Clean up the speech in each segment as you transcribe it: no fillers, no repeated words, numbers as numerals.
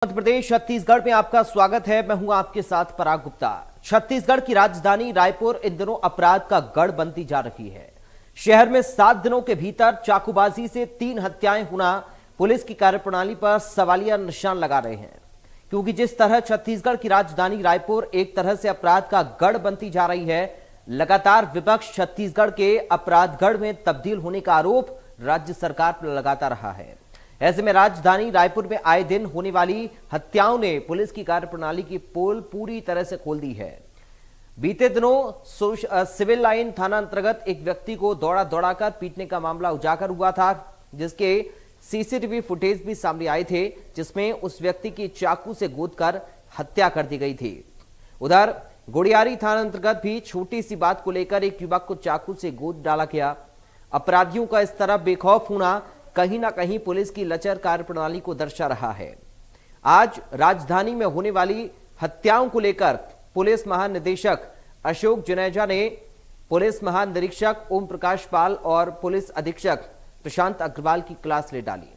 मध्य प्रदेश छत्तीसगढ़ में आपका स्वागत है। मैं हूं आपके साथ पराग गुप्ता। छत्तीसगढ़ की राजधानी रायपुर इन दिनों अपराध का गढ़ बनती जा रही है। शहर में 7 दिनों के भीतर चाकूबाजी से 3 हत्याएं होना पुलिस की कार्यप्रणाली पर सवालिया निशान लगा रहे हैं, क्योंकि जिस तरह छत्तीसगढ़ की राजधानी रायपुर एक तरह से अपराध का गढ़ बनती जा रही है, लगातार विपक्ष छत्तीसगढ़ के अपराध गढ़ में तब्दील होने का आरोप राज्य सरकार पर लगाता रहा है। ऐसे में राजधानी रायपुर में आए दिन होने वाली हत्याओं ने पुलिस की कार्यप्रणाली की पोल पूरी तरह से खोल दी है। बीते दिनों सिविल लाइन थाना अंतर्गत एक व्यक्ति को दौड़ा दौड़ाकर पीटने का मामला उजागर हुआ था, जिसके सीसीटीवी फुटेज भी सामने आए थे, जिसमें उस व्यक्ति की चाकू से गोदकर हत्या कर दी गई थी। उधर गुड़ियारी थाना अंतर्गत भी छोटी सी बात को लेकर एक युवक को चाकू से गोद डाला गया। अपराधियों का इस तरह बेखौफ होना कहीं ना कहीं पुलिस की लचर कार्यप्रणाली को दर्शा रहा है। आज राजधानी में होने वाली हत्याओं को लेकर पुलिस महानिदेशक अशोक जुनेजा ने पुलिस महानिरीक्षक ओम प्रकाश पाल और पुलिस अधीक्षक प्रशांत अग्रवाल की क्लास ले डाली।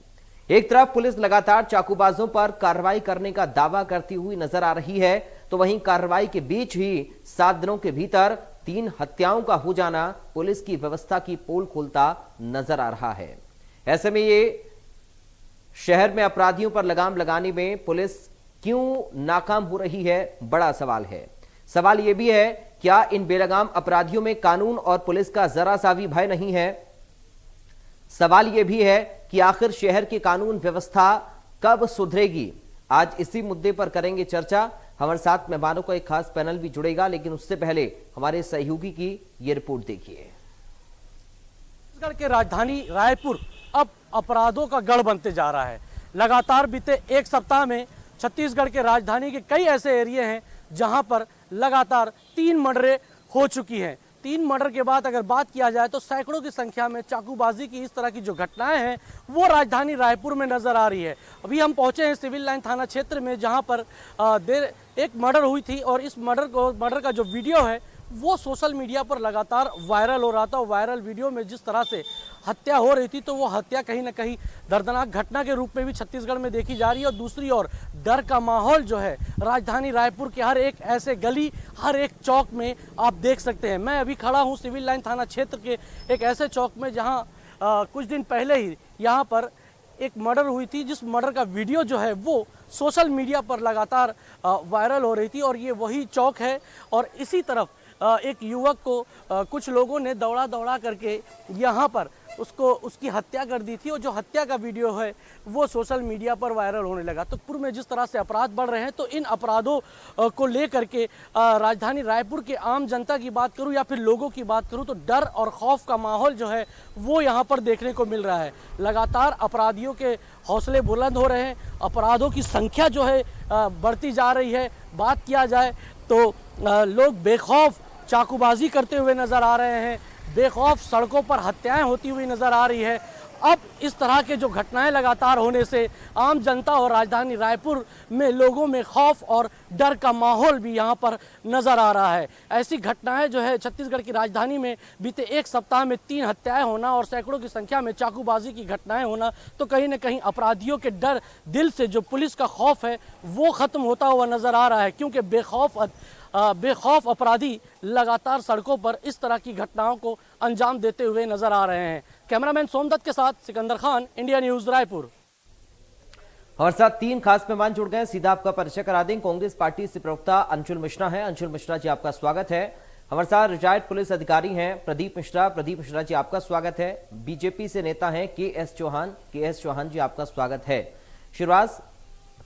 एक तरफ पुलिस लगातार चाकूबाजों पर कार्रवाई करने का दावा करती हुई नजर आ रही है, तो वहीं कार्रवाई के बीच ही 7 दिनों के भीतर 3 हत्याओं का हो जाना पुलिस की व्यवस्था की पोल खोलता नजर आ रहा है। ऐसे में ये शहर में अपराधियों पर लगाम लगाने में पुलिस क्यों नाकाम हो रही है, बड़ा सवाल है। सवाल यह भी है, क्या इन बेलगाम अपराधियों में कानून और पुलिस का जरा सा भी भय नहीं है? सवाल यह भी है कि आखिर शहर की कानून व्यवस्था कब सुधरेगी? आज इसी मुद्दे पर करेंगे चर्चा। हमारे साथ मेहमानों का एक खास पैनल भी जुड़ेगा, लेकिन उससे पहले हमारे सहयोगी की यह रिपोर्ट देखिए। छत्तीसगढ़ के राजधानी रायपुर अब अपराधों का गढ़ बनते जा रहा है। लगातार बीते एक सप्ताह में छत्तीसगढ़ के राजधानी के कई ऐसे एरिया हैं जहां पर लगातार 3 मर्डरें हो चुकी हैं। 3 मर्डर के बाद अगर बात किया जाए तो सैकड़ों की संख्या में चाकूबाजी की इस तरह की जो घटनाएं हैं वो राजधानी रायपुर में नजर आ रही है। अभी हम पहुंचे हैं सिविल लाइन थाना क्षेत्र में, जहां पर एक मर्डर हुई थी और इस मर्डर का जो वीडियो है वो सोशल मीडिया पर लगातार वायरल हो रहा था। वायरल वीडियो में जिस तरह से हत्या हो रही थी, तो वो हत्या कहीं ना कहीं दर्दनाक घटना के रूप में भी छत्तीसगढ़ में देखी जा रही है। और दूसरी ओर डर का माहौल जो है राजधानी रायपुर के हर एक ऐसे गली, हर एक चौक में आप देख सकते हैं। मैं अभी खड़ा हूँ सिविल लाइन थाना क्षेत्र के एक ऐसे चौक में जहाँ कुछ दिन पहले ही यहाँ पर एक मर्डर हुई थी, जिस मर्डर का वीडियो जो है वो सोशल मीडिया पर लगातार वायरल हो रही थी। और ये वही चौक है और इसी तरफ एक युवक को कुछ लोगों ने दौड़ा दौड़ा करके यहाँ पर उसकी हत्या कर दी थी। और जो हत्या का वीडियो है वो सोशल मीडिया पर वायरल होने लगा। तो पूर्व में जिस तरह से अपराध बढ़ रहे हैं, तो इन अपराधों को लेकर के राजधानी रायपुर के आम जनता की बात करूं या फिर लोगों की बात करूं, तो डर और खौफ का माहौल जो है वो यहाँ पर देखने को मिल रहा है। लगातार अपराधियों के हौसले बुलंद हो रहे हैं, अपराधों की संख्या जो है बढ़ती जा रही है। बात किया जाए तो लोग बेखौफ चाकूबाजी करते हुए नजर आ रहे हैं, बेखौफ सड़कों पर हत्याएं होती हुई नजर आ रही है। अब इस तरह के जो घटनाएं लगातार होने से आम जनता और राजधानी रायपुर में लोगों में खौफ और डर का माहौल भी यहां पर नजर आ रहा है। ऐसी घटनाएं जो है छत्तीसगढ़ की राजधानी में बीते एक सप्ताह में 3 हत्याएं होना और सैकड़ों की संख्या में चाकूबाजी की घटनाएं होना, तो कहीं ना कहीं अपराधियों के डर, दिल से जो पुलिस का खौफ है वो खत्म होता हुआ नजर आ रहा है। क्योंकि बेखौफ अपराधी लगातार सड़कों पर इस तरह की घटनाओं को अंजाम देते हुए नजर आ रहे हैं। कैमरामैन सोमदत्त के साथ सिकंदर खान, इंडिया न्यूज रायपुर। हमारे साथ 3 खास मेहमान जुड़ गए, सीधा आपका परिचय करा दें। कांग्रेस पार्टी से प्रवक्ता अंशुल मिश्रा हैं। अंशुल मिश्रा जी, आपका स्वागत है। हमारे साथ रिटायर्ड पुलिस अधिकारी हैं प्रदीप मिश्रा। प्रदीप मिश्रा जी, आपका स्वागत है। बीजेपी से नेता हैं के.एस. चौहान जी, आपका स्वागत है। शुरुआत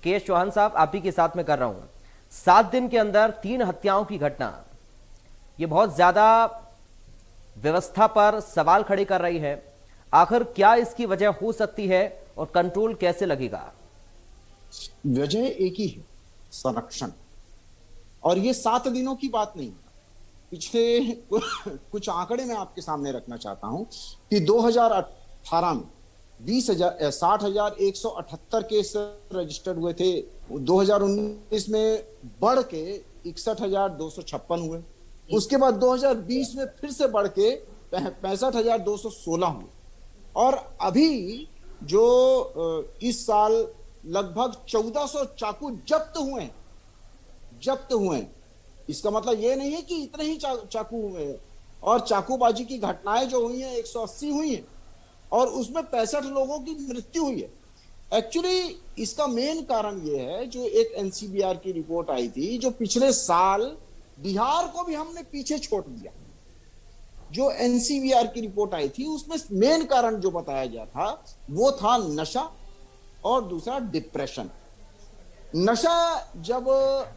के.एस. चौहान साहब आप ही के साथ में कर रहा हूं। 7 दिन के अंदर 3 हत्याओं की घटना, ये बहुत ज्यादा व्यवस्था पर सवाल खड़े कर रही है। आखिर क्या इसकी वजह हो सकती है और कंट्रोल कैसे लगेगा? वजह एक ही है, संरक्षण। और ये 7 दिनों की बात नहीं, पिछले कुछ आंकड़े मैं आपके सामने रखना चाहता हूं कि 2018 में 60,178 केस रजिस्टर्ड हुए थे। 2019 में बढ़ के 61,256 हुए। उसके बाद 2020 में फिर से बढ़ के 65,216 हुए। और अभी जो इस साल लगभग 1400 चाकू जब्त हुए। इसका मतलब ये नहीं है कि इतने ही चाकू हुए हैं, और चाकूबाजी की घटनाएं जो हुई हैं 180 हुई हैं, और उसमें 65 लोगों की मृत्यु हुई है। एक्चुअली इसका मेन कारण ये है, जो एक एनसीबीआर की रिपोर्ट आई थी, जो पिछले साल बिहार को भी हमने पीछे छोड़ दिया। जो एनसीबीआर की रिपोर्ट आई थी उसमें मेन कारण जो बताया गया था वो था नशा, और दूसरा डिप्रेशन। नशा जब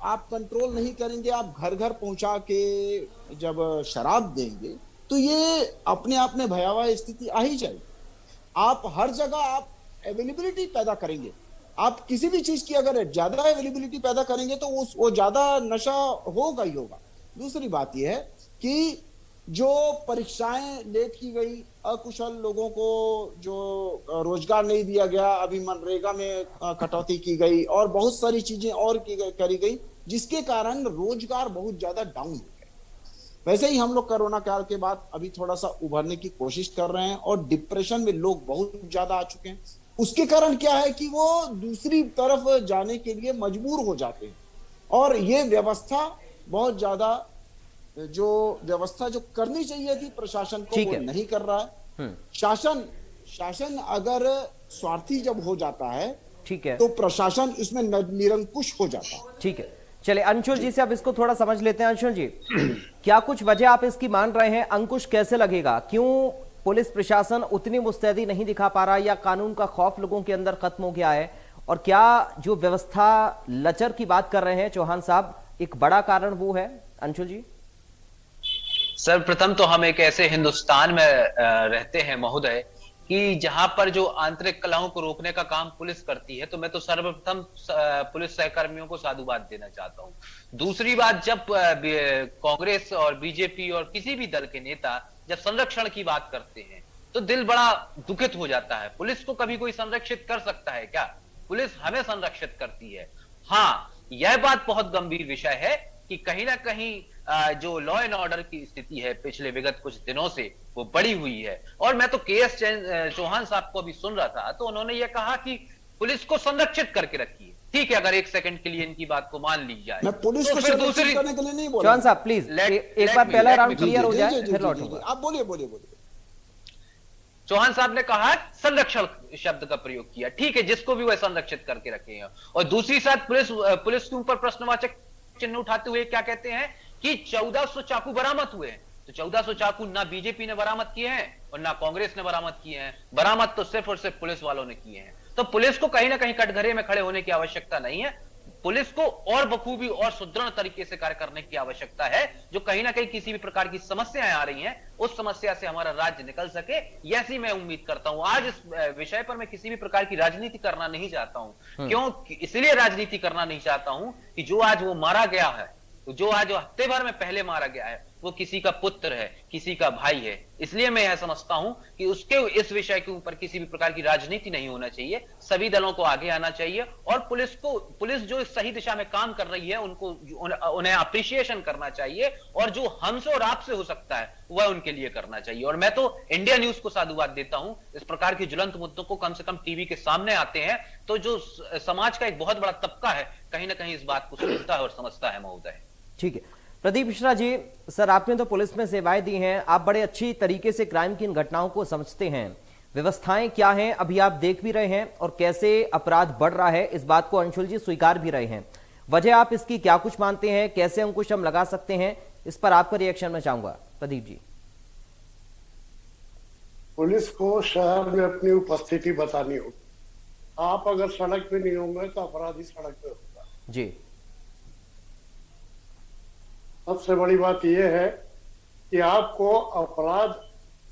आप कंट्रोल नहीं करेंगे, आप घर घर पहुंचा के जब शराब देंगे, तो ये अपने आप में भयावह स्थिति आ ही जाएगी। आप हर जगह आप अवेलेबिलिटी पैदा करेंगे, आप किसी भी चीज की अगर ज्यादा अवेलेबिलिटी पैदा करेंगे तो वो ज्यादा नशा होगा ही होगा। दूसरी बात यह है कि जो परीक्षाएं लेट की गई, अकुशल लोगों को जो रोजगार नहीं दिया गया, अभी मनरेगा में कटौती की गई, और बहुत सारी चीजें और करी गई, जिसके कारण रोजगार बहुत ज्यादा डाउन हो गया। वैसे ही हम लोग कोरोना काल के बाद अभी थोड़ा सा उभरने की कोशिश कर रहे हैं, और डिप्रेशन में लोग बहुत ज्यादा आ चुके हैं। उसके कारण क्या है कि वो दूसरी तरफ जाने के लिए मजबूर हो जाते हैं, और ये व्यवस्था बहुत ज्यादा जो व्यवस्था जो करनी चाहिए थी प्रशासन को, वो नहीं कर रहा है। शासन अगर स्वार्थी जब हो जाता है, ठीक है, तो प्रशासन इसमें निरंकुश हो जाता है। ठीक है, चलिए अंशुल जी से अब इसको थोड़ा समझ लेते हैं। अंशुल जी, क्या कुछ वजह आप इसकी मान रहे हैं? अंकुश कैसे लगेगा? क्यों पुलिस प्रशासन उतनी मुस्तैदी नहीं दिखा पा रहा, या कानून का खौफ लोगों के अंदर खत्म हो गया है? और क्या जो व्यवस्था लचर की बात कर रहे हैं चौहान साहब, एक बड़ा कारण वो है? अंशुल जी। सर्वप्रथम तो हम एक ऐसे हिंदुस्तान में रहते हैं महोदय कि जहां पर जो आंतरिक कलहों को रोकने का काम पुलिस करती है, तो मैं तो सर्वप्रथम पुलिस सहकर्मियों को साधुवाद देना चाहता हूं। दूसरी बात, जब कांग्रेस और बीजेपी और किसी भी दल के नेता जब संरक्षण की बात करते हैं तो दिल बड़ा दुखित हो जाता है। पुलिस को कभी कोई संरक्षित कर सकता है क्या? पुलिस हमें संरक्षित करती है। हाँ, यह बात बहुत गंभीर विषय है कि कहीं ना कहीं जो लॉ एंड ऑर्डर की स्थिति है पिछले विगत कुछ दिनों से वो बढ़ी हुई है। और मैं तो केएस चौहान साहब को अभी सुन रहा था, तो उन्होंने ये कहा कि पुलिस को संरक्षित करके रखिए। ठीक है, अगर एक सेकंड के लिए इनकी बात को मान ली जाए, मैं पुलिस तो को फिर संरक्षित करने के लिए नहीं बोला। चौहान साहब प्लीज एक बार पहला राउंड क्लियर हो जाए, फिर लौटूंगा। आप बोलिए। चौहान साहब ने कहा संरक्षण शब्द का प्रयोग किया, ठीक है, जिसको भी वह संरक्षित करके रखे हैं। और दूसरी साइड पुलिस के ऊपर प्रश्नवाचक चिन्ह उठाते हुए क्या कहते हैं कि 1400 चाकू बरामद हुए हैं। तो 1400 चाकू ना बीजेपी ने बरामद किए हैं और ना कांग्रेस ने बरामद किए हैं, बरामद तो सिर्फ और सिर्फ पुलिस वालों ने किए हैं। तो पुलिस को कहीं ना कहीं कटघरे में खड़े होने की आवश्यकता नहीं है। पुलिस को और बखूबी और सुदृढ़ तरीके से कार्य करने की आवश्यकता है, जो कहीं ना कहीं किसी भी प्रकार की समस्याएं आ रही हैं, उस समस्या से हमारा राज्य निकल सके, ऐसी मैं उम्मीद करता हूं। आज इस विषय पर मैं किसी भी प्रकार की राजनीति करना नहीं चाहता हूं। क्यों? इसलिए राजनीति करना नहीं चाहता हूं कि जो आज वो मारा गया है, जो आज हफ्ते भर में पहले मारा गया है, वो किसी का पुत्र है, किसी का भाई है। इसलिए मैं यह समझता हूं कि उसके इस विषय के ऊपर किसी भी प्रकार की राजनीति नहीं होना चाहिए। सभी दलों को आगे आना चाहिए, और पुलिस जो सही दिशा में काम कर रही है उन्हें अप्रिसिएशन करना चाहिए, और जो हमसे और आपसे हो सकता है वह उनके लिए करना चाहिए। और मैं तो इंडिया न्यूज को साधुवाद देता हूं। इस प्रकार के ज्वलंत मुद्दों को कम से कम टीवी के सामने आते हैं, तो जो समाज का एक बहुत बड़ा तबका है कहीं ना कहीं इस बात को सुनता है और समझता है महोदय। ठीक है, प्रदीप मिश्रा जी, सर आपने तो पुलिस में सेवाएं दी हैं, आप बड़े अच्छी तरीके से क्राइम की इन घटनाओं को समझते हैं। व्यवस्थाएं क्या हैं अभी आप देख भी रहे हैं, और कैसे अपराध बढ़ रहा है इस बात को अंशुल जी स्वीकार भी रहे हैं। वजह आप इसकी क्या कुछ मानते हैं, कैसे अंकुश हम लगा सकते हैं, इस पर आपका रिएक्शन मैं चाहूंगा। प्रदीप जी। पुलिस को शहर में अपनी उपस्थिति बतानी होगी। आप अगर सड़क पे नहीं होंगे तो अपराधी सड़क पे होगा जी। सबसे बड़ी बात यह है कि आपको अपराध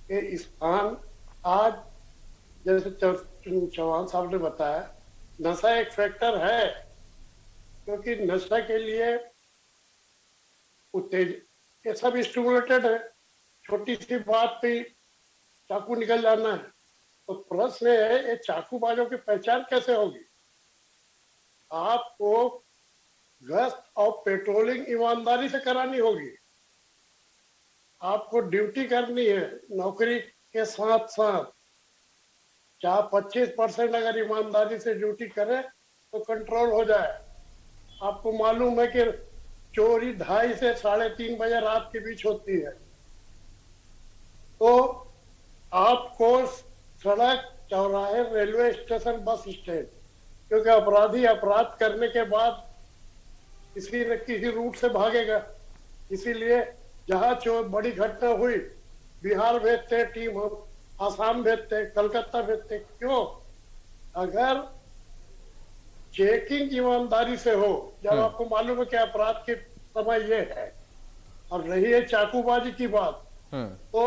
के स्थान, आज जैसे चौहान साहब ने बताया, नशा एक फैक्टर है, क्योंकि नशा के लिए ये सब स्टिमुलेटेड है। छोटी सी बात पे चाकू निकल जाना है, तो प्रश्न है ये चाकूबाजों की पहचान कैसे होगी? आपको गश्त और पेट्रोलिंग ईमानदारी से करानी होगी। आपको ड्यूटी करनी है नौकरी के साथ साथ। 25% अगर ईमानदारी से ड्यूटी करें तो कंट्रोल हो जाए। आपको मालूम है कि चोरी 2:30 से 3:30 बजे रात के बीच होती है, तो आपको सड़क, चौराहे, रेलवे स्टेशन, बस स्टैंड, क्योंकि अपराधी अपराध करने के बाद किसी न किसी रूट से भागेगा, इसीलिए जहां बड़ी घटना हुई बिहार भेजते टीम, हम आसाम भेजते, कलकत्ता भेजते। क्यों? अगर चेकिंग ईमानदारी से हो, जब आपको मालूम है कि अपराध के समय ये है, और रही है चाकूबाजी की बात, तो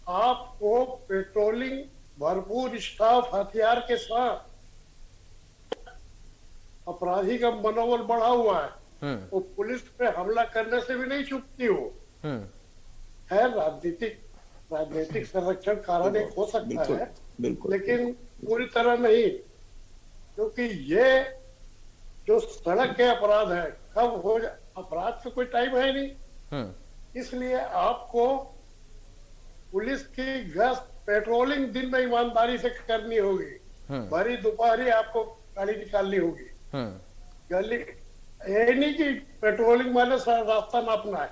आपको पेट्रोलिंग, भरपूर स्टाफ, हथियार के साथ, अपराधी का मनोबल बढ़ा हुआ है, वो पुलिस पे हमला करने से भी नहीं चूकती हो। है राजनीतिक संरक्षण कारण एक हो सकता है, लेकिन पूरी तरह नहीं, क्योंकि ये जो सड़क के अपराध है, कब हो जाए, अपराध का कोई टाइम है नहीं, इसलिए आपको पुलिस की गश्त, पेट्रोलिंग दिन में ईमानदारी से करनी होगी, भरी दोपहरी आपको गाड़ी निकालनी होगी। गली ये नहीं कि पेट्रोलिंग वाले रास्ता नापना है,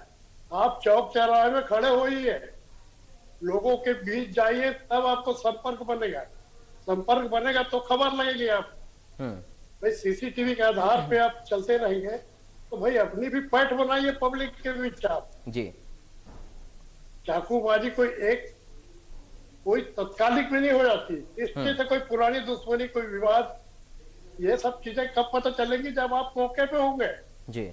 आप चौक चौराहे में खड़े होइए, लोगों के बीच जाइए, तब आपको संपर्क बनेगा। संपर्क बनेगा तो खबर लगेगी आप। भाई सीसीटीवी के आधार पे आप चलते रहेंगे तो भाई अपनी भी पैठ बनाइए पब्लिक के बीच आप जी। चाकूबाजी कोई तत्कालिक में नहीं हो जाती, इसके से कोई पुरानी दुश्मनी, कोई विवाद, ये सब चीजें कब पता चलेंगी? जब आप मौके पे होंगे जी।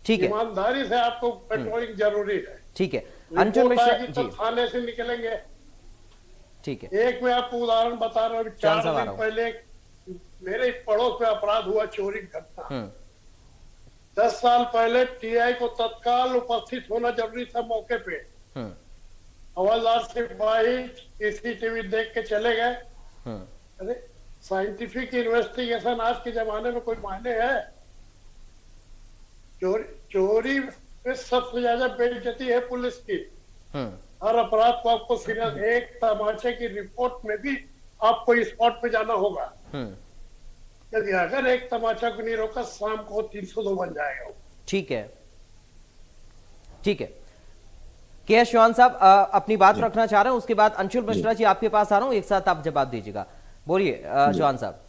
ठीक है, ईमानदारी से आपको पेट्रोलिंग जरूरी है। ठीक है अंशुल मिश्रा जी, थाने से निकलेंगे। ठीक है, एक मैं आपको उदाहरण बता रहा हूँ, 4 दिन पहले मेरे पड़ोस में अपराध हुआ, चोरी घटना। 10 साल पहले टीआई को तत्काल उपस्थित होना जरूरी था मौके पे। हवलदार सिपाही सीसीटीवी देख के चले गए। अरे साइंटिफिक इन्वेस्टिगेशन आज के जमाने में कोई मायने है? चोरी पे सबसे ज्यादा बेइज्जती है पुलिस की। हर अपराध को आपको सीरियस, एक तमाचे की रिपोर्ट में भी आपको स्पॉट पे जाना होगा, क्योंकि अगर एक तमाचा को नहीं रोका, शाम को 302 बन जाएगा। ठीक है, ठीक है। के चौहान साहब अपनी बात रखना चाह रहे हैं, उसके बाद अंशुल मिश्रा जी आपके पास आ रहा हूं, एक साथ आप जवाब दीजिएगा। बोलिए चौहान साहब।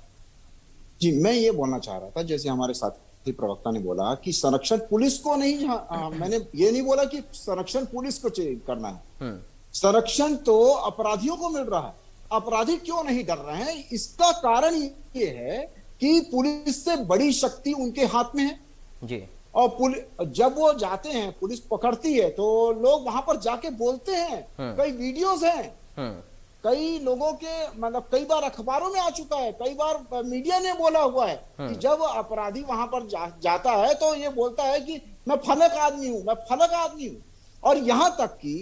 जी, मैं ये बोलना चाह रहा था, जैसे हमारे साथी प्रवक्ता ने बोला कि संरक्षण पुलिस को नहीं, मैंने ये नहीं बोला कि संरक्षण पुलिस को करना है, संरक्षण तो अपराधियों को मिल रहा है। अपराधी क्यों नहीं डर रहे हैं? इसका कारण ये है कि पुलिस से बड़ी शक्ति उनके हाथ में है जी। और जब वो जाते हैं, पुलिस पकड़ती है, तो लोग वहां पर जाके बोलते हैं। कई वीडियोस हैं, कई लोगों के, मतलब कई बार अखबारों में आ चुका है, कई बार मीडिया ने बोला हुआ है कि जब अपराधी वहां पर जाता है तो ये बोलता है कि मैं फलक आदमी हूं, मैं फलक आदमी हूं। और यहां तक कि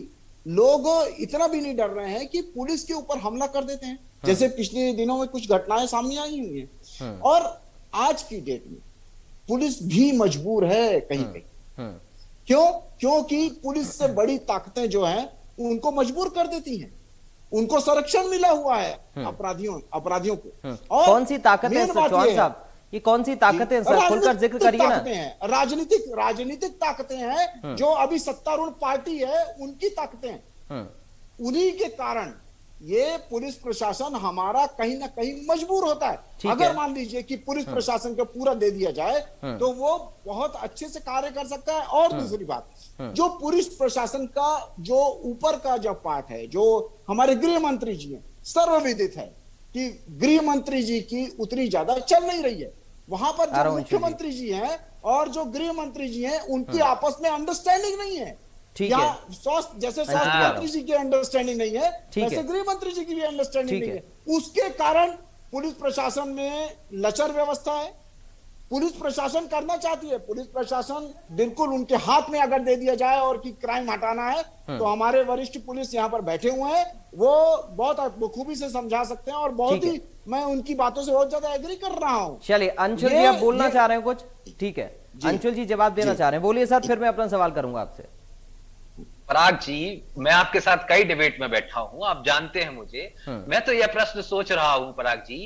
लोग इतना भी नहीं डर रहे हैं कि पुलिस के ऊपर हमला कर देते हैं, जैसे पिछले दिनों में कुछ घटनाएं सामने आई हुई हैं। और आज की डेट में पुलिस भी मजबूर है कहीं कहीं। क्यों? क्योंकि पुलिस से बड़ी ताकतें जो हैं उनको मजबूर कर देती हैं, उनको संरक्षण मिला हुआ है अपराधियों को। और कौन सी ताकत है चौहान साहब, ये कौन सी ताकतें हैं सर? खुलकर जिक्र करिए ना। राजनीतिक ताकतें हैं, जो अभी सत्तारूढ़ पार्टी है उनकी ताकतें हैं। उन्हीं के कारण ये पुलिस प्रशासन हमारा कहीं ना कहीं मजबूर होता है। अगर मान लीजिए कि पुलिस प्रशासन को पूरा दे दिया जाए तो वो बहुत अच्छे से कार्य कर सकता है। और दूसरी बात, जो पुलिस प्रशासन का जो ऊपर का जो पार्ट है, जो हमारे गृह मंत्री जी हैं, सर्वविदित है कि गृह मंत्री जी की उतनी ज्यादा चल नहीं रही है। वहां पर जो मुख्यमंत्री जी हैं और जो गृह मंत्री जी हैं, उनकी आपस में अंडरस्टैंडिंग नहीं है। स्वास्थ्य, जैसे स्वास्थ्य मंत्री जी की अंडरस्टैंडिंग नहीं है, वैसे गृह मंत्री जी की भी अंडरस्टैंडिंग नहीं है। उसके कारण पुलिस प्रशासन में लचर व्यवस्था है। पुलिस प्रशासन करना चाहती है, पुलिस प्रशासन बिल्कुल उनके हाथ में अगर दे दिया जाए और कि क्राइम हटाना है, तो हमारे वरिष्ठ पुलिस यहाँ पर बैठे हुए हैं, वो बहुत बखूबी से समझा सकते हैं। और बहुत ही मैं उनकी बातों से बहुत ज्यादा एग्री कर रहा हूँ। चलिए अंशुल जी आप बोलना चाह रहे हैं कुछ? ठीक है, अंशुल जी जवाब देना चाह रहे हैं, बोलिए सर, फिर मैं अपना सवाल करूंगा आपसे। पराग जी, मैं आपके साथ कई डिबेट में बैठा हूं, आप जानते हैं मुझे। मैं तो यह प्रश्न सोच रहा हूं पराग जी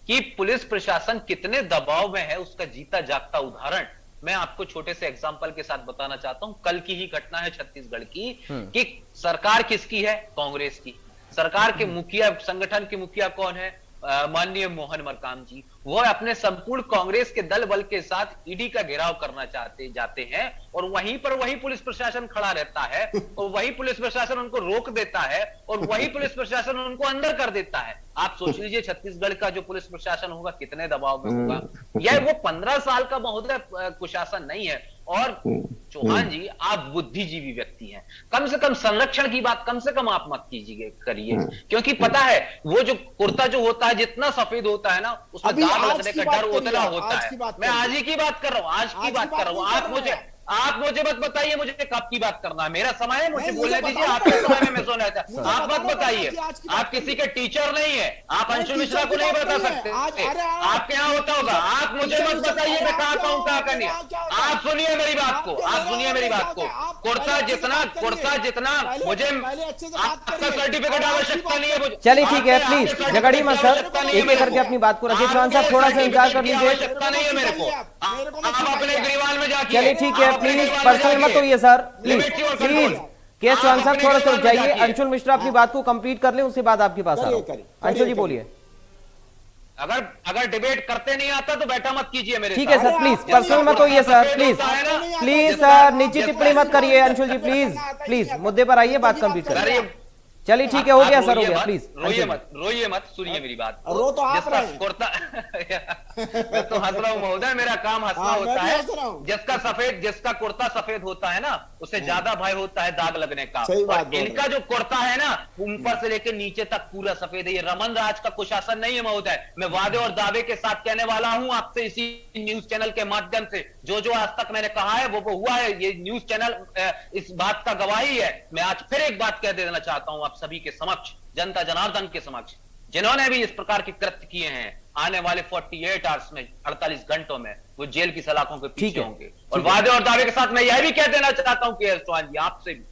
कि पुलिस प्रशासन कितने दबाव में है उसका जीता जागता उदाहरण मैं आपको छोटे से एग्जांपल के साथ बताना चाहता हूं। कल की ही घटना है छत्तीसगढ़ की कि सरकार किसकी है? कांग्रेस की। सरकार के मुखिया, संगठन के मुखिया कौन है? माननीय मोहन मरकाम जी। वो अपने संपूर्ण कांग्रेस के दल बल के साथ ईडी का घेराव करना जाते हैं और वहीं पर वही पुलिस प्रशासन खड़ा रहता है और वही पुलिस प्रशासन उनको रोक देता है और वही पुलिस प्रशासन उनको अंदर कर देता है। आप सोच लीजिए छत्तीसगढ़ का जो पुलिस प्रशासन होगा कितने दबाव में होगा। यह वो 15 साल का महोदय कुशासन नहीं है। और चौहान जी, आप बुद्धिजीवी व्यक्ति हैं, कम से कम संरक्षण की बात कम से कम आप मत कीजिए करिए, क्योंकि पता है वो जो कुर्ता जो होता है जितना सफेद होता है ना उसमें दाग लगने का डर उतना होता है। मैं आज ही की बात कर रहा हूं, आज की बात कर रहा हूं। आप मुझे मत बताइए मुझे कब की बात करना है, मेरा समय है, मुझे बोलने दीजिए। आपके समय में मैं सुना था, आप मत बताइए। आप किसी के टीचर नहीं है, आप अंशु मिश्रा को नहीं बता सकते। आपके यहाँ होता होगा, आप मुझे मत बताइए मैं कहाँ कहूँ कहाँ करनी है। आप सुनिए मेरी बात को, आप सुनिए मेरी बात को। कुर्ता जितना मुझे आपका सर्टिफिकेट आवश्यकता नहीं है मुझे। चलिए ठीक है, प्लीज झगड़ी मत सर, एक एक करके अपनी बात को रखिए। चौहान साहब थोड़ा सा इंतजार कर लीजिए। आवश्यकता नहीं है मेरे को, आप अपने गृहवाल में जाके। चलिए ठीक है, प्लीज पर्सनल मत होइए सर, प्लीज प्लीज। के चौहान साहब थोड़ा सा रुक जाइए, अंशुल मिश्रा अपनी बात को कंप्लीट कर ले, उसके बाद आपके पास आ रहा हूं। अंशुल जी बोलिए। अगर डिबेट करते नहीं आता तो बैठा मत कीजिए मेरे। ठीक है सर, प्लीज पर्सनल मत होइए सर, प्लीज सर, निजी टिप्पणी मत करिए अंशुल जी, प्लीज मुद्दे पर आइए, बात कंप्लीट करिए। चलिए ठीक है, हो गया सर, हो गया। प्लीज रोइए मत, सुनिए मेरी बात। रो तो आप रहे हैं। कुर्ता मैं तो हंस रहा हूँ महोदय, मेरा काम हंसना होता है। जिसका कुर्ता सफेद होता है ना उसे ज्यादा भय होता है दाग लगने का। और इनका जो कुर्ता है ना ऊपर से लेकर नीचे तक पूरा सफेद है। ये रमन राज का कुशासन नहीं है महोदय। मैं वादे और दावे के साथ कहने वाला हूँ आपसे इसी न्यूज चैनल के माध्यम से, जो आज तक मैंने कहा है वो हुआ है। ये न्यूज चैनल इस बात का गवाही है। मैं आज फिर एक बात कह देना चाहता हूँ सभी के समक्ष, जनता जनार्दन के समक्ष, जिन्होंने भी इस प्रकार के कृत्य किए हैं आने वाले 48 आवर्स में, 48 घंटों में वो जेल की सलाखों के पीछे होंगे। और वादे और दावे के साथ मैं यह भी कह देना चाहता हूं कि चौहान जी आपसे भी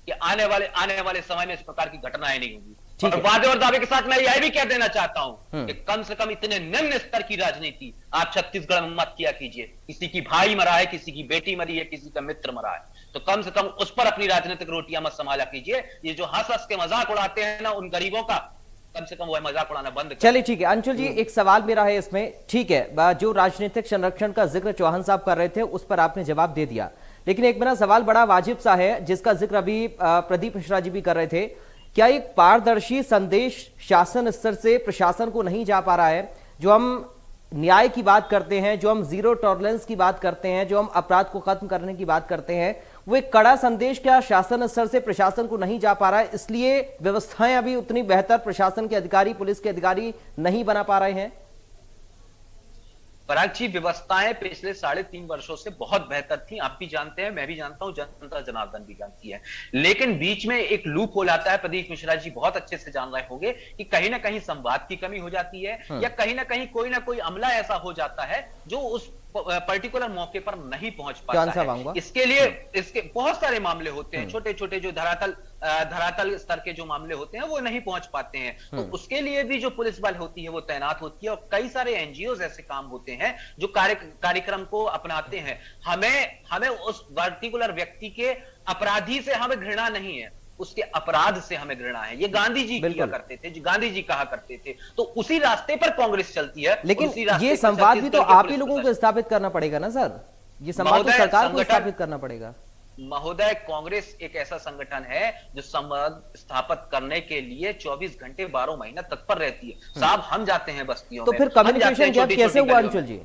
कि आने वाले समय में इस प्रकार की घटनाएं नहीं होंगी। और वादे और दावे के साथ मैं यह भी कह देना चाहता हूं कि कम से कम इतने निम्न स्तर की राजनीति आप छत्तीसगढ़ में मत किया कीजिए। किसी की भाई मरा है, किसी की बेटी मरी है, किसी का मित्र मरा है, तो कम से कम उस पर अपनी राजनीतिक रोटियां मत संभाला कीजिए। ये जो हंस के मजाक उड़ाते हैं ना उन गरीबों का, कम से कम वह मजाक उड़ाना बंद करें। चलिए ठीक है अंशुल जी, एक सवाल मेरा है इसमें, ठीक है, जो राजनीतिक संरक्षण का जिक्र चौहान साहब कर रहे थे उस पर आपने जवाब दे दिया, लेकिन एक मेरा सवाल बड़ा वाजिब सा है जिसका जिक्र अभी प्रदीप मिश्रा जी भी कर रहे थे। क्या एक पारदर्शी संदेश शासन स्तर से प्रशासन को नहीं जा पा रहा है? जो हम न्याय की बात करते हैं, जो हम जीरो टॉलरेंस की बात करते हैं, जो हम अपराध को खत्म करने की बात करते हैं, वो एक कड़ा संदेश क्या शासन स्तर से प्रशासन को नहीं जा पा रहा है, इसलिए व्यवस्थाएं अभी उतनी बेहतर प्रशासन के अधिकारी, पुलिस के अधिकारी नहीं बना पा रहे हैं? पराग जी, व्यवस्थाएं पिछले 3.5 वर्षों से बहुत बेहतर थी। आप भी जानते हैं, मैं भी जानता हूं, जनता जनार्दन भी जानती है। लेकिन बीच में एक लूप होल आता है, प्रदीप मिश्रा जी बहुत अच्छे से जान रहे होंगे कि कहीं ना कहीं संवाद की कमी हो जाती है या कहीं ना कहीं कोई ना कोई अमला ऐसा हो जाता है जो उस पर्टिकुलर मौके पर नहीं पहुंच पाता है। इसके लिए इसके बहुत सारे मामले होते हैं, छोटे छोटे जो धरातल स्तर के जो मामले होते हैं वो नहीं पहुंच पाते हैं। तो उसके लिए भी जो पुलिस बल होती है वो तैनात होती है और कई सारे एनजीओ ऐसे काम होते हैं जो कार्यक्रम को अपनाते हैं। हमें उस पर्टिकुलर व्यक्ति के अपराधी से हमें घृणा नहीं है, उसके अपराध से हमें घृणा है। ये गांधी जी किया करते थे, गांधी जी कहा करते थे। तो उसी रास्ते पर कांग्रेस चलती है। लेकिन ये संवाद भी तो आप ही लोगों को स्थापित करना पड़ेगा ना सर, ये संवाद तो सरकार को स्थापित करना पड़ेगा। महोदय, कांग्रेस एक ऐसा संगठन है जो संवाद स्थापित करने के लिए 24 घंटे 12 महीना तत्पर रहती है। साहब हम जाते हैं बस्तियों में, तो फिर कम्युनिकेशन गैप कैसे हुआ अंशुल जी?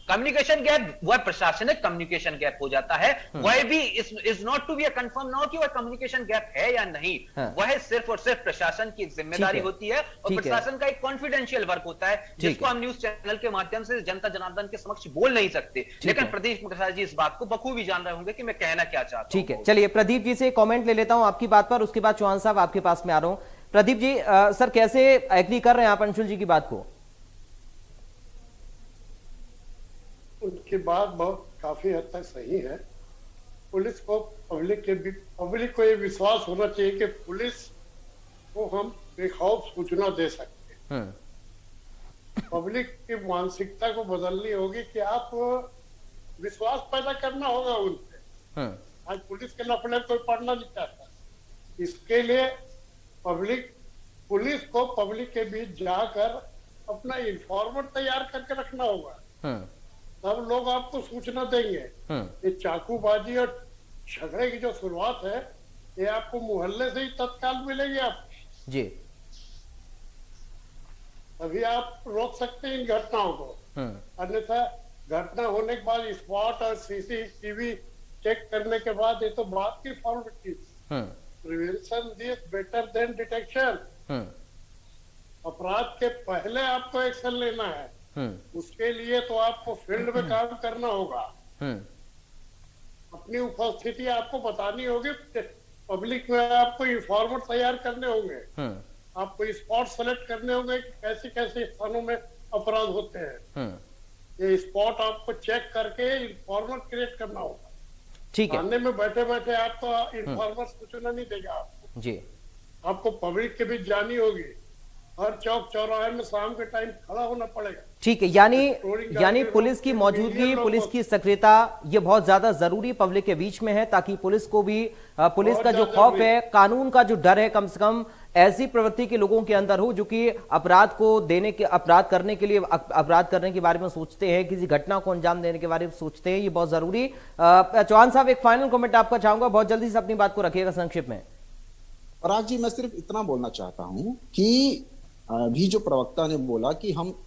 कम्युनिकेशन गैप वह प्रशासनिक कम्युनिकेशन गैप हो जाता है। वह भी is not to be confirm now कि वह कम्युनिकेशन गैप है या नहीं। वह सिर्फ और सिर्फ प्रशासन की एक जिम्मेदारी होती है और प्रशासन का एक कॉन्फिडेंशियल वर्क होता है जिसको हम न्यूज चैनल के माध्यम से जनता जनार्दन के समक्ष बोल नहीं सकते। लेकिन प्रदीप मिश्रा जी इस बात को बखूबी जान रहे होंगे कि मैं कहना क्या चाहता हूं। ठीक है, चलिए प्रदीप जी से कॉमेंट ले लेता हूं आपकी बात पर, उसके बाद चौहान साहब आपके पास में आ रहा हूं। प्रदीप जी, सर कैसे एग्री कर रहे हैं आप अंशुल जी की बात को? उनकी बात बहुत काफी हद तक सही है। पुलिस को पब्लिक को ये विश्वास होना चाहिए कि पुलिस को हम बेखौफ सूचना दे सकते हैं। पब्लिक की मानसिकता को बदलनी होगी कि आप विश्वास पैदा करना होगा उनसे। आज पुलिस के लफड़े कोई पढ़ना नहीं चाहता। इसके लिए पुलिस को पब्लिक के बीच जाकर अपना इन्फॉर्मर तैयार करके रखना होगा, तब लोग आपको सूचना देंगे। ये चाकूबाजी और झगड़े की जो शुरुआत है, ये आपको मोहल्ले से ही तत्काल मिलेगी आपको जी, अभी आप रोक सकते हैं इन घटनाओं को। अन्यथा घटना होने के बाद स्पॉट और सीसीटीवी चेक करने के बाद ये तो बात की formality. Prevention is better than detection. अपराध के पहले आपको एक्शन लेना है, उसके लिए तो आपको फील्ड में काम करना होगा। अपनी उपस्थिति आपको बतानी होगी, पब्लिक में आपको इन्फॉर्मर तैयार करने होंगे, आपको स्पॉट सेलेक्ट करने होंगे कि कैसे कैसे स्थानों में अपराध होते हैं। ये स्पॉट आपको चेक करके इन्फॉर्मर क्रिएट करना होगा। ठीक है, थाने में बैठे बैठे आपको इन्फॉर्मर सूचना नहीं देगा आपको जी, आपको पब्लिक के बीच जानी होगी, हर चौक चौराहे में शाम के टाइम खड़ा होना पड़ेगा। ठीक है। यानी पुलिस की मौजूदगी, पुलिस की सक्रियता ये बहुत ज्यादा जरूरी पब्लिक के बीच में है, ताकि पुलिस को भी, पुलिस का जो खौफ है, कानून का जो डर है, कम से कम ऐसी प्रवृत्ति के लोगों के अंदर हो जो कि अपराध करने के बारे में सोचते हैं, किसी घटना को अंजाम देने के बारे में सोचते हैं। ये बहुत जरूरी। चौहान साहब, एक फाइनल कमेंट आपका चाहूंगा, बहुत जल्दी से अपनी बात को रखिएगा संक्षिप्त में। पराग जी, मैं सिर्फ इतना बोलना चाहता हूं कि अभी जो प्रवक्ता ने बोला कि हम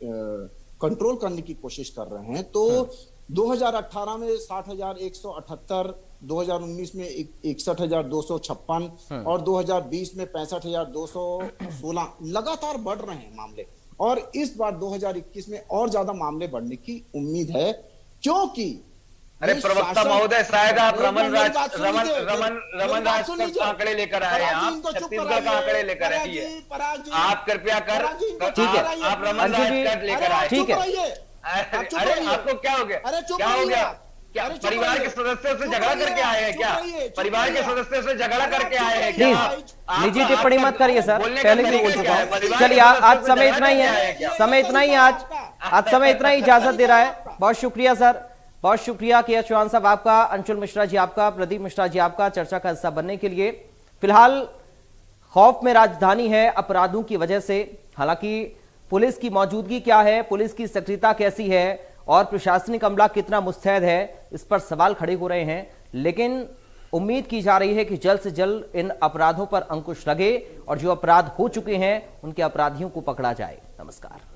कंट्रोल करने की कोशिश कर रहे हैं, तो 2018 में 60,178, 2019 में 61,256 और 2020 में 65,216 लगातार बढ़ रहे हैं मामले, और इस बार 2021 में और ज्यादा मामले बढ़ने की उम्मीद है, क्योंकि अरे प्रवक्ता महोदय, शायद आप रमन राज का आंकड़े लेकर आए हैं, आप छत्तीसगढ़ का आंकड़े लेकर आइए। आप कृपया कर, ठीक है, आप रमन राज का लेकर आए। ठीक है। अरे आपको क्या हो गया? क्या हो गया? क्या परिवार के सदस्यों से झगड़ा करके आए हैं क्या? परिवार के सदस्यों से झगड़ा करके आए हैं क्या? निजी टिप्पणी मत करिए सर, पहले भी बोल चुका हूं। चलिए, आज समय इतना ही है, समय इतना ही, आज समय इतना ही इजाजत दे रहा है। बहुत शुक्रिया सर, बहुत शुक्रिया के चौहान साहब आपका, अंशुल मिश्रा जी आपका, प्रदीप मिश्रा जी आपका, चर्चा का हिस्सा बनने के लिए। फिलहाल खौफ में राजधानी है अपराधों की वजह से। हालांकि पुलिस की मौजूदगी क्या है, पुलिस की सक्रियता कैसी है और प्रशासनिक अमला कितना मुस्तैद है, इस पर सवाल खड़े हो रहे हैं। लेकिन उम्मीद की जा रही है कि जल्द से जल्द इन अपराधों पर अंकुश लगे और जो अपराध हो चुके हैं उनके अपराधियों को पकड़ा जाए। नमस्कार।